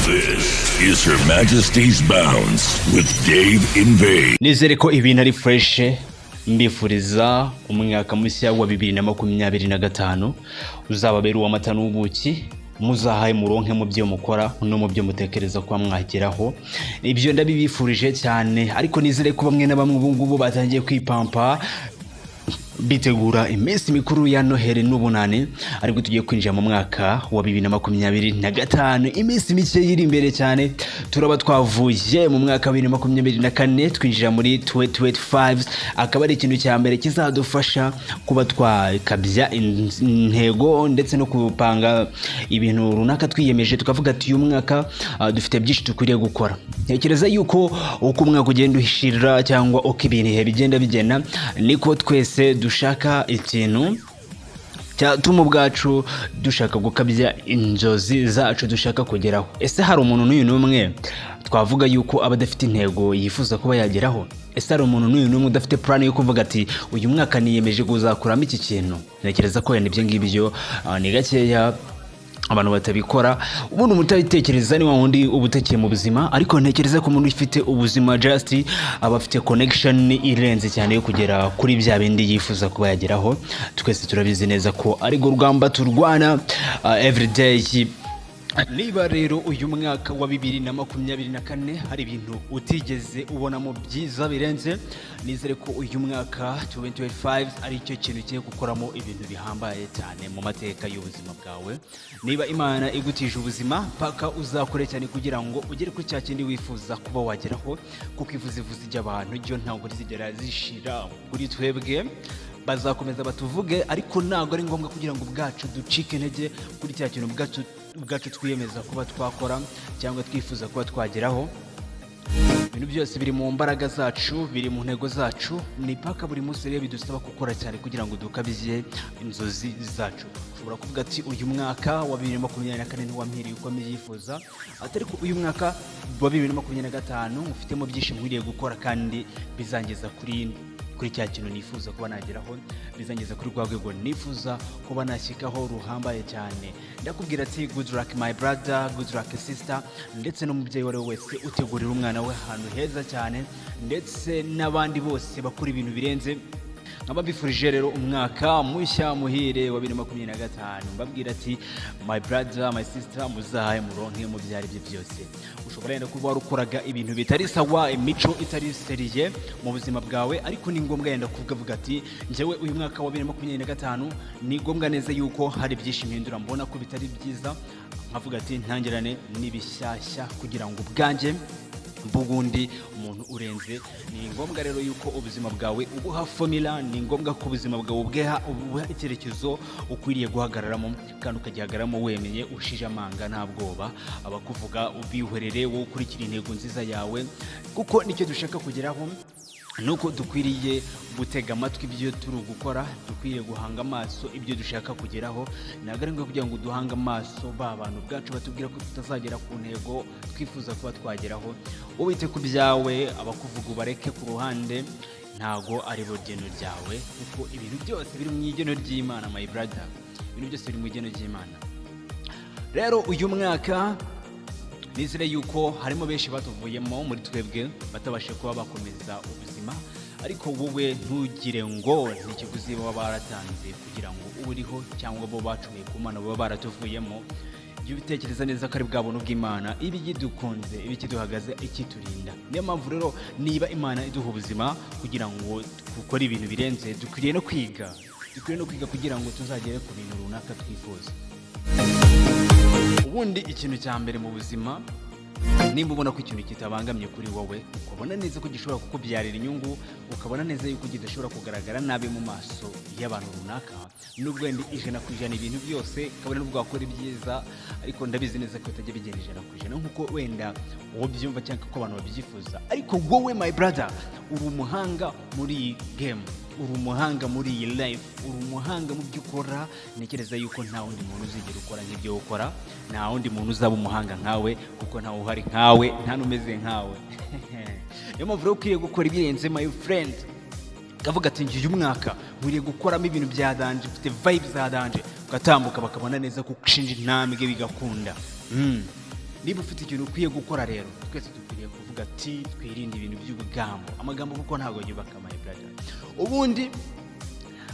This is Her Majesty's Bounce with Dave Invade. Nizere ko ibintu ari fresh, mbifuriza umwaka mushya wa 2025 uzababera uw'amata n'ubuki, muzahaye muronke mu byo mukora no mu byo mutekereza kwa mwageraho. Ibyo ndabibifurije cyane, ariko nizere ko bamwe na bamwe ubu ngubu batangiye kwipampa bitegura iminsi mikuru ya Noheli n'ubunani, ariko tugiye kwinjira mu mwaka wa 2025. Iminsi mike yiri imbere cyane, turaba twavuye mu mwaka wa 2024 twinjira muri 2025. Akaba ari ikintu cya mbere kizadufasha kuba twakabya intego ndetse no kupanga ibintu runaka twiyemeje, tukavuga ati uyu mwaka dufite byinshi tukwiriye gukora. Ntekereza yuko uko umwaka ugenda uhishira cyangwa uko ibintu bigenda bigena, niko twese dushaka ikintu cyatuma ubwacu dushaka gukabya inzozi zacu dushaka kugeraho. Ese hari umuntu n'uyu n'umwe twavuga yuko aba adafite intego yifuza kuba yageraho? Ese hari umuntu n'uyu n'umwe udafite plan yo kuvuga ati uyu mwaka niyemeje kuzakuramo iki kintu? Ntekereza ko ibyo ngibyo ni gakeya abantu batabikora. Ubundi umutabitekereza ni wundi ubutekeye mu buzima, ariko ntekereza ko umuntu ufite ubuzima just aba afite connection irenze cyane yo kugera kuri bya bindi yifuza kuba yageraho. Twese turabizi neza ko ari go rugamba turwana every day. Niba rero uyu mwaka wa 2024 hari ibintu utigeze ubonamo byiza birenze, nizere ko uyu mwaka 2025 ari cyo kintu cyo gukoramo ibintu bihambaye cyane mu mateka y'ubuzima bwawe. Niba Imana igutije ubuzima paka uzakore cyane kugira ngo ugere kuri cya kindi wifuza kuba wageraho, kuko ivuzivuzi ry'abantu ryo ntabwo rizigera zishira kuri twebwe. Bazakomeza batuvuge, ariko ntabwo ari ngombwa kugira ngo ubwacu ducike intege kuri cya kintu ubwacu twiyemeza kuba twakora cyangwa twifuza kuba twageraho. Ibintu byose biri mu mbaraga zacu, biri mu ntego zacu. Ni paka buri munsi rero bidusaba gukora cyane kugira ngo dukabije inzozi zacu. Ushobora kuvuga ati uyu mwaka wa 2024 ntiwampiriye uko myifuza, atari ko uyu mwaka wa 2025 ufitemo byinshi nkwiriye gukora kandi bizangeza kuri cya kintu nifuza kuba nageraho, bizangeza kuri rwa rwego nifuza kuba nashyikaho ruhambaye cyane. Ndakubwira ati good luck my brother, good luck sister, ndetse n'umubyeyi wari wese utegurira umwana we ahantu heza cyane, ndetse n'abandi bose bakora ibintu birenze. Nkaba bifurije rero umwaka mushya muhire wa 2025. Mbabwira ati my brother my sister, muzahaye muronke mu byari bye byose. Ushobora yenda kuba warukoraga ibintu bitari sawa, imico itari seriye mu buzima bwawe, ariko ni ngombwa yenda kuvuga ati njyewe uyu mwaka wa 2025 ni ngombwa neza yuko hari byinshi mpindura, mbona ko bitari byiza, nkavuga ati ntangirane n'ibishyashya kugira ngo ubwanjye bugundi umuntu urenze. Ni ngombwa rero yuko ubuzima bwawe ubuha formula, ni ngombwa ko ubuzima bwawe ubuha icyerekezo ukwiriye guhagararamo, kandi ukagihagaramo wemeye ushije amanga nta bwoba. Abakuvuga ubihorere wowe ukurikira intego nziza yawe, kuko nicyo dushaka kugeraho. Nuko dukwiriye gutega amatwi ibyo turi gukora, dukwiriye guhanga amaso ibyo dushaka kugeraho. Nagarenga kugira ngo duhanga amaso abantu bwacu batubwira ko tutazagera ku ntego twifuza kuba twageraho. Ubite ku byawe, abakuvuga ubareke ku ruhande, ntago ari bo geno ryawe, kuko ibintu byose biri mu igeno ry'Imana my brother, ibintu byose biri mu igeno ry'Imana. Rero uyu mwaka nizere yuko harimo benshi batuvuyemo muri twebwe batabashe kuba bakomeza ubuzima, ariko wowe ntugire ngo n'ikiguzi baba baratanze kugira ngo uriho cyangwa bo bacumiye ku Mana baba baratuvuyemo. Jya ubitekereza neza ko ari bwa buntu bw'Imana ibi gidukunze, ibi kiduhagaze, ikiturinda. Niyo mpamvu rero niba Imana iduha ubuzima kugira ngo dukore ibintu birenze, dukwiriye no kwiga kugira ngo tuzagere ku bintu runaka twifuza. Ubundi ikintu cya mbere mu buzima, nimba ubona ko ikintu kitabangamye kuri wowe, ukabona neza ko gishobora kukubyarira inyungu, ukabona neza yuko kidashobora kugaragara nabi mu maso y'abantu runaka, nubwo wenda 100% ibintu byose kabone nubwo wakora ibyiza, ariko ndabizi neza ko utajya bigenda 100% nkuko wenda uwo byumva cyangwa ko abantu babyifuza. Ariko wowe my brother uri umuhanga muri iyi game, uri umuhanga muri iyi life, uri umuhanga mu byo ukora. Ntekereza yuko nta wundi muntu uzigera ukora nk'ibyo ukora, nta wundi muntu uzaba umuhanga nkawe, kuko ntawe uhari nkawe, nta numeze nkawe. Niyo mpamvu rero ukwiriye gukora ibirenze my friend. Kavuga ati ngiye umwaka nkwiye gukoramo ibintu bya danje, ufite vibes za danje, ugatambuka bakabona neza ko ushinja intambwe bigakunda. niba ufite ikintu ukwiye gukora rero twese dukwiriye kuvuga ati twirinde ibintu by'ubugambo, amagambo kuko ntabwo yubaka my brother. Ubundi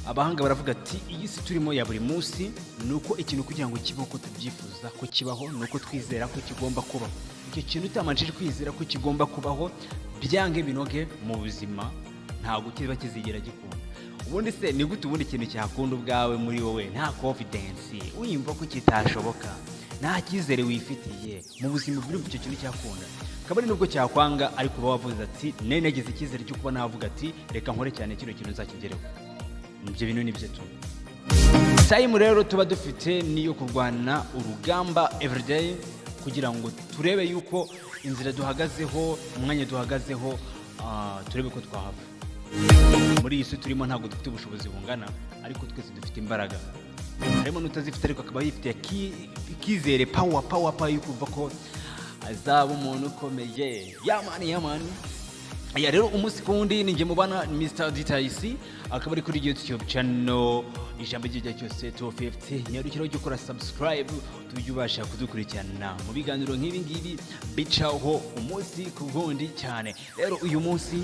abahanga baravuga ati iyi si turimo ya buri munsi nuko ikintu kugira ngo kibeho ko tubyifuza ko kibaho nuko twizera ko kigomba kubaho. Icyo kintu utamanjije kwizera ko kigomba kubaho byange binoge mu buzima ntabwo kiba kizigera gikunda. Ubundi se ni gute ubundi ikintu cyakunda ubwawe muri wowe nta confidence uyimva ko kitashoboka, nta cyizere wifitiye mu buzima buri icyo kintu cyakunda, kabari nubwo cyakwanga ariko uba wavuze ati nagize icyizere cyo kuba navuga ati reka nkore cyane kino kintu nzakigereho. Ibyo bintu nibyo tu time rero tuba dufite niyo kurwana urugamba everyday kugira ngo turebe yuko inzira duhagazeho, umwanya duhagazeho turebe ko twahava. Muri iyi si turimo ntabwo dufite ubushobozi bungana ariko twese dufite imbaraga. Harimo n'utazifite ariko akaba yifitiye ikizere power yukumva ko azaba umuntu ukomeye. Yamani aya rero umunsi kundi ninjye mubana Mr Details, akaba ari kuri YouTube channel ijambo ry'ijya cyose 250. Nyarukiro cyo gukora subscribe tujye ubasha kudukurikirana mu biganiro nk'ibi ngibi bicaho umunsi ku wundi cyane. Rero uyu munsi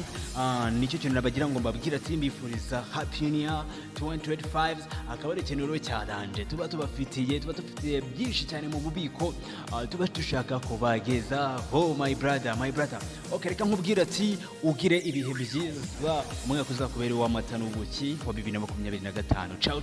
nicyo kintu nabagira ngo mbabwira ati mbifuriza happy new year 2025. akaba ari ikintu rero cyaranje tuba dufitiye byinshi cyane mu bubiko tuba dushaka kubageza my brother. Okay, reka nkubwira ati ugire ibihe byiza umwaka uzakubera w'amata n'ubuki wa 2025. Ciao.